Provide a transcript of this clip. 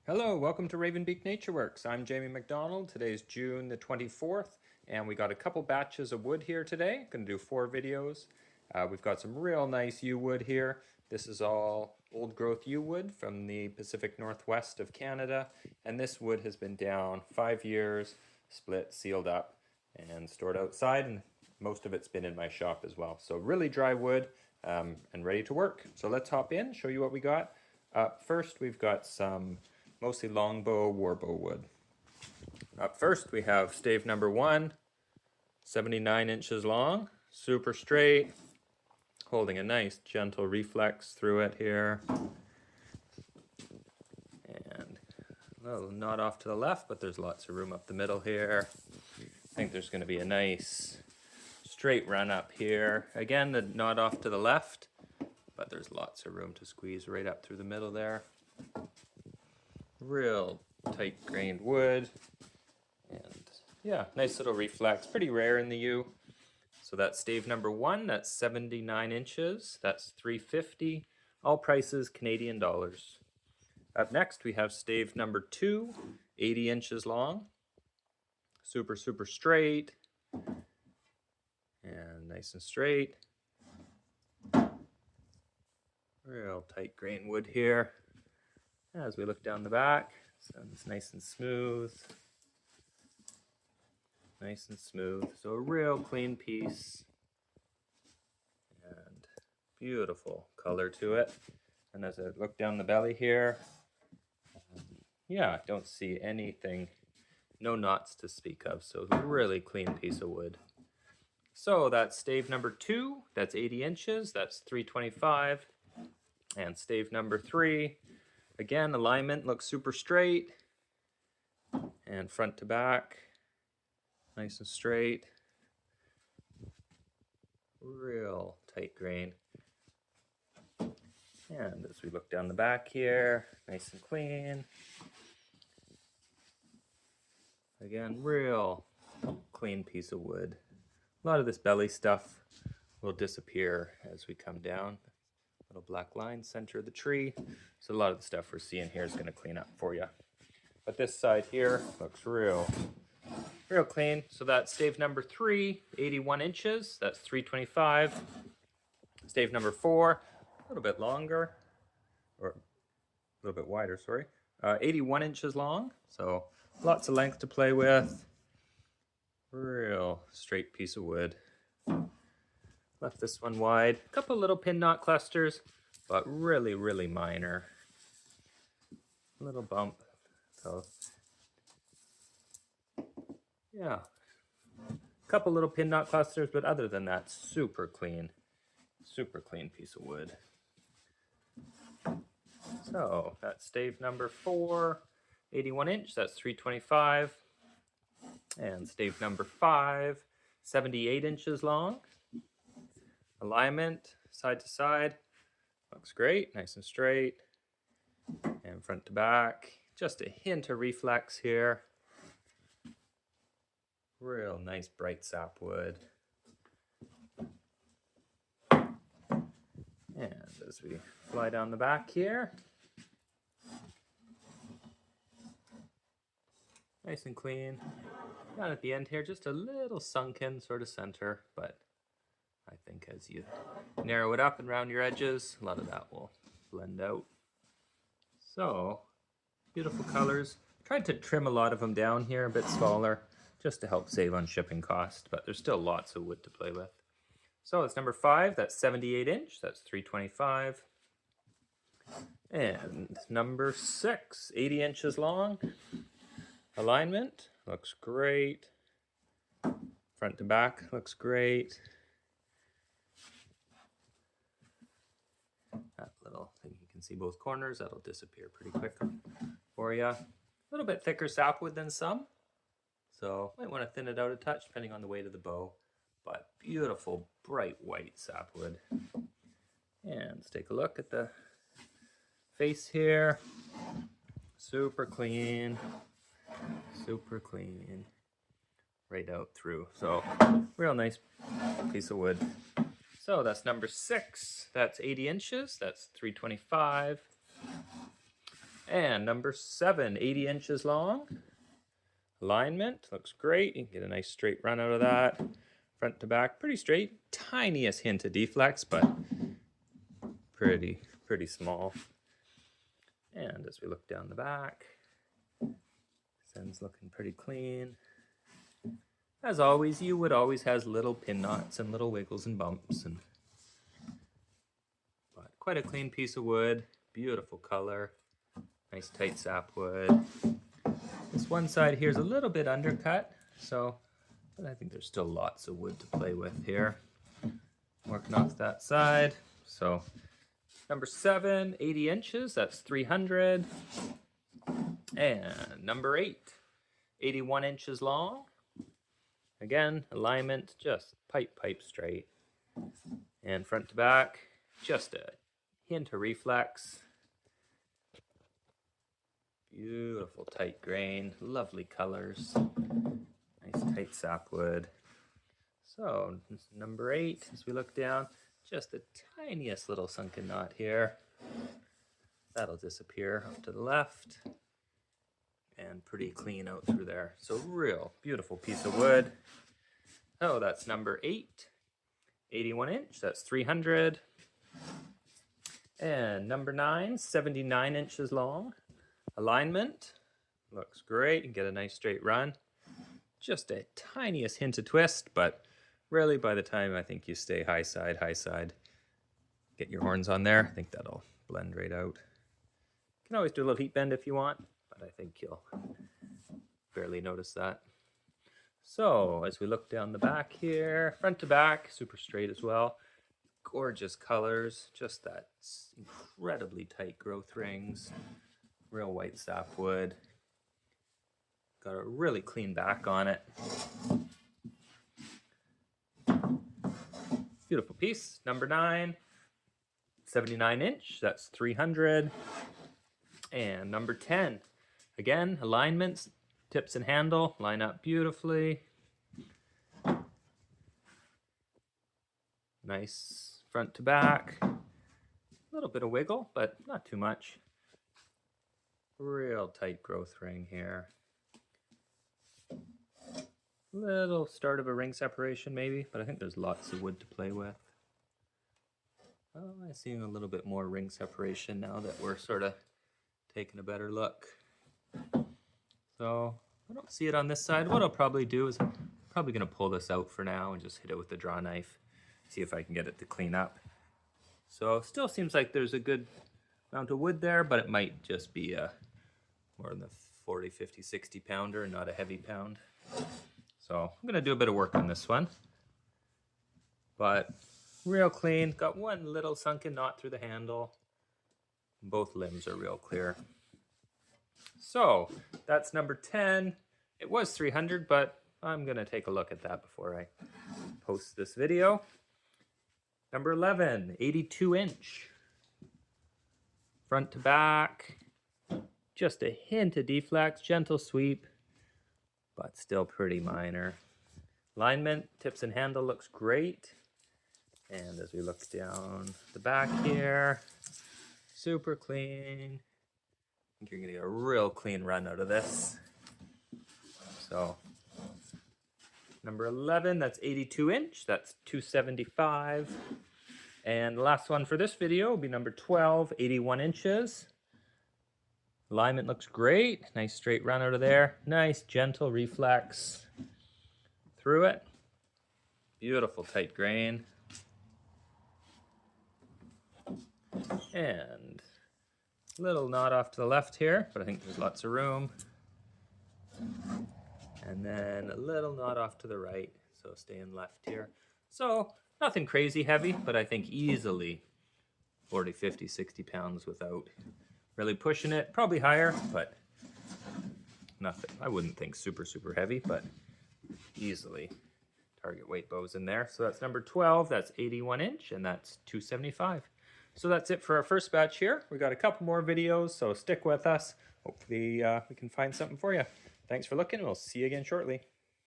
Hello, welcome to Ravenbeak NatureWorks. I'm Jamie McDonald. Today's June the 24th, and we got a couple batches of wood here today. Going to do 4 videos. We've got some real nice yew wood here. This is all old growth yew wood from the Pacific Northwest of Canada, and this wood has been down 5 years, split, sealed up, and stored outside, and most of it's been in my shop as well. So really dry wood and ready to work. So let's hop in, show you what we got. First, we've got some mostly longbow warbow wood. Up first, we have stave number 1, 79 inches long, super straight, holding a nice gentle reflex through it here. And a little knot off to the left, but there's lots of room up the middle here. I think there's going to be a nice straight run up here. Again, the knot off to the left, but there's lots of room to squeeze right up through the middle there. Real tight grained wood, and yeah, nice little reflex, pretty rare in the yew. So that's stave number 1, that's 79 inches, that's $3.50, all prices Canadian dollars. Up next we have stave number 2, 80 inches long, super straight, and nice and straight. Real tight grain wood here. As we look down the back, so it's nice and smooth. Nice and smooth. So a real clean piece. And beautiful color to it. And as I look down the belly here, yeah, I don't see anything, no knots to speak of. So a really clean piece of wood. So that's stave number 2, that's 80 inches, that's $3.25. And stave number 3, again, alignment looks super straight, and front to back, nice and straight. Real tight grain. And as we look down the back here, nice and clean. Again, real clean piece of wood. A lot of this belly stuff will disappear as we come down. Little black line, center of the tree. So a lot of the stuff we're seeing here is going to clean up for you. But this side here looks real clean. So that's stave number 3, 81 inches. That's $3.25. Stave number 4, a little bit longer, or a little bit wider, sorry. 81 inches long. So lots of length to play with. Real straight piece of wood. Left this one wide. A couple little pin knot clusters, but really minor. Little bump. So, yeah. A couple little pin knot clusters, but other than that, super clean piece of wood. So, that's stave number 4, 81 inch, that's $3.25. And stave number 5, 78 inches long. Alignment, side to side, looks great, nice and straight, and front to back, just a hint of reflex here. Real nice bright sapwood. And as we fly down the back here, nice and clean. Down at the end here, just a little sunken sort of center, but I think as you narrow it up and round your edges, a lot of that will blend out. So, beautiful colors. Tried to trim a lot of them down here, a bit smaller, just to help save on shipping cost, but there's still lots of wood to play with. So it's number 5, that's 78 inch, that's $3.25. And number 6, 80 inches long. Alignment, looks great. Front to back, looks great. That little thing, you can see both corners, that'll disappear pretty quick for you. A little bit thicker sapwood than some, so might want to thin it out a touch depending on the weight of the bow, but beautiful bright white sapwood. And let's take a look at the face here. Super clean right out through. So real nice piece of wood. So that's number 6, that's 80 inches, that's $3.25. And number 7, 80 inches long. Alignment looks great. You can get a nice straight run out of that. Front to back, pretty straight. Tiniest hint of deflex, but pretty small. And as we look down the back, this end's looking pretty clean. As always, Yew Wood always has little pin knots and little wiggles and bumps, but quite a clean piece of wood. Beautiful color. Nice tight sapwood. This one side here is a little bit undercut, but I think there's still lots of wood to play with here. Working off that side. So number 7, 80 inches, that's 300. And number 8, 81 inches long. Again, alignment, just pipe straight. And front to back, just a hint of reflex. Beautiful tight grain, lovely colors. Nice tight sapwood. So number 8, as we look down, just the tiniest little sunken knot here. That'll disappear up to the left. And pretty clean out through there. So real beautiful piece of wood. Oh, that's number 8, 81 inch, that's 300. And number 9, 79 inches long. Alignment looks great. You can get a nice straight run. Just a tiniest hint of twist, but really by the time I think you stay high side, get your horns on there, I think that'll blend right out. You can always do a little heat bend if you want, but I think you'll barely notice that. So as we look down the back here, front to back, super straight as well. Gorgeous colors, just that incredibly tight growth rings. Real white sapwood. Got a really clean back on it. Beautiful piece. Number 9, 79 inch, that's 300. And number 10, again, alignments, tips and handle, line up beautifully. Nice front to back. A little bit of wiggle, but not too much. Real tight growth ring here. Little start of a ring separation maybe, but I think there's lots of wood to play with. Oh, I'm seeing a little bit more ring separation now that we're sort of taking a better look. So I don't see it on this side. What I'll probably do is I'm probably going to pull this out for now and just hit it with the draw knife. See if I can get it to clean up. So still seems like there's a good amount of wood there, but it might just be more than a 40, 50, 60 pounder, not a heavy pound. So I'm going to do a bit of work on this one. But real clean. Got one little sunken knot through the handle. Both limbs are real clear. So that's number 10. It was 300, but I'm going to take a look at that before I post this video. Number 11, 82 inch. Front to back. Just a hint of deflex, gentle sweep, but still pretty minor. Alignment, tips and handle looks great. And as we look down the back here, super clean. I think you're gonna get a real clean run out of this. So, number 11, that's 82 inch, that's 275. And the last one for this video will be number 12, 81 inches. Alignment looks great. Nice straight run out of there. Nice gentle reflex through it. Beautiful tight grain. And a little knot off to the left here, but I think there's lots of room. And then a little knot off to the right, so staying left here. So nothing crazy heavy, but I think easily 40, 50, 60 pounds without really pushing it. Probably higher, but nothing. I wouldn't think super heavy, but easily target weight bows in there. So that's number 12. That's 81 inch, and that's 275. So that's it for our first batch here. We got a couple more videos, so stick with us. Hopefully we can find something for you. Thanks for looking. We'll see you again shortly.